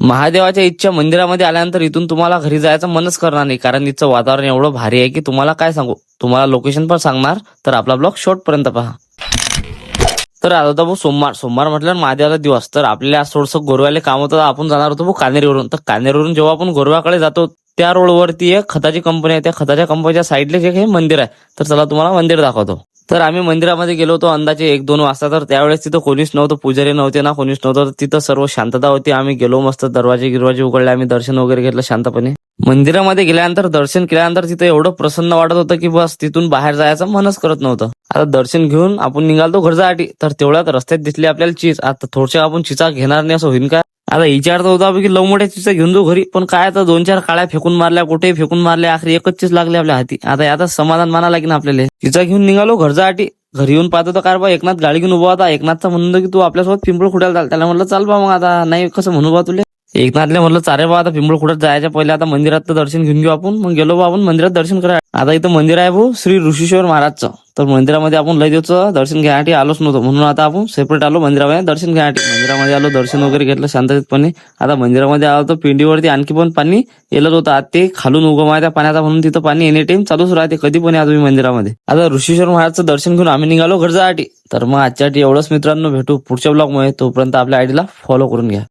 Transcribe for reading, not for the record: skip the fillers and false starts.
महादेवाच्या इच्छा मंदिरामध्ये आल्यानंतर इथून तुम्हाला घरी जायचं मनच करणार नाही, कारण इथचं वातावरण एवढं भारी आहे की तुम्हाला काय सांगू. तुम्हाला लोकेशन पण सांगणार, तर आपला ब्लॉग शॉर्ट पर्यंत पहा. तर आता होता भाऊ सोमवार म्हटल्यावर महादेवाचा दिवस. तर आपल्याला आज थोडंसं गोरव्याला काम होतं. आपण जाणार होतो भाऊ कानेरीवरून. तर कानेरीवरून जेव्हा आपण गोरव्याकडे जातो त्या रोडवरती एक खताची कंपनी आहे. त्या खताच्या कंपनीच्या साईडला एक हे मंदिर आहे. तर चला तुम्हाला मंदिर दाखवतो. तर आम्ही मंदिरामध्ये गेलो होतो अंदाजे 1-2 वाजता. तर त्यावेळेस तिथं कोणीच नव्हतं, पुजारी नव्हते ना कोणीच नव्हतं. तर तिथं सर्व शांतता होती. आम्ही गेलो, मस्त दरवाजे उघडले, आम्ही दर्शन वगैरे घेतलं शांतपणे. मंदिरामध्ये गेल्यानंतर दर्शन केल्यानंतर तिथं एवढं प्रसन्न वाटत होतं की बस तिथून बाहेर जायचं मनच करत नव्हतं. आता दर्शन घेऊन आपण निघालो घरच्यासाठी. तर तेवढ्यात रस्त्यात दिसली आपल्याला चीज. आता थोडशा आपण चिचा घेणार नाही असं होईन का. आता विचार तर होता की लव मोठ्या चिचा घेऊन जाऊ घरी, पण काय तर 2-4 काळ्या फेकून मारल्या, कुठेही फेकून मारल्या, आखरी एकच चीज लागली आपल्या हाती. आता यातच समाधान माना लागेल आपल्याला. चिचा घेऊन निघालो घरच्यासाठी. घरी येऊन पाहतो तर काय बा एकनाथ गाडी घेऊन उभा होता. एकनाथचा म्हणून की तू आपल्यासोबत पिंपळ खुडायला चाल. त्याला म्हटलं चाल बा, मग आता नाही कसं म्हणू बा तुले. एकनाथले म्हटलं चारे बा, आता पिंपळ खुडत जायच्या पहिले आता मंदिरात तर दर्शन घेऊन घेऊ आपण. मग गेलो बा आपण मंदिरात दर्शन करा. आता इथं मंदिर आहे भाऊ श्री ऋषीश्वर महाराजचं. तर मंदिरामध्ये आपण लय दिवस दर्शन घ्यायसाठी आलोच नव्हतो, म्हणून आता आपण सेपरेट आलो मंदिरामध्ये दर्शन घ्यायसाठी. मंदिरामध्ये आलो, दर्शन वगैरे घेतलं शांततेतपणे. आता मंदिरामध्ये आलो तर पिंडीवरती आणखी पण पाणी येलच होतं. आता ते खालून उगम आहे त्या पाण्याचा, म्हणून तिथं पाणी एनी टाइम चालूच राहते, कधी पण या तुम्ही मंदिरामध्ये. आता ऋषीश्वर महाराजचं दर्शन घेऊन आम्ही निघालो घरच्यासाठी. तर मग आजच्यासाठी एवढंच मित्रांनो, भेटू पुढच्या ब्लॉग मध्ये. तोपर्यंत आपल्या आयडीला फॉलो करून घ्या.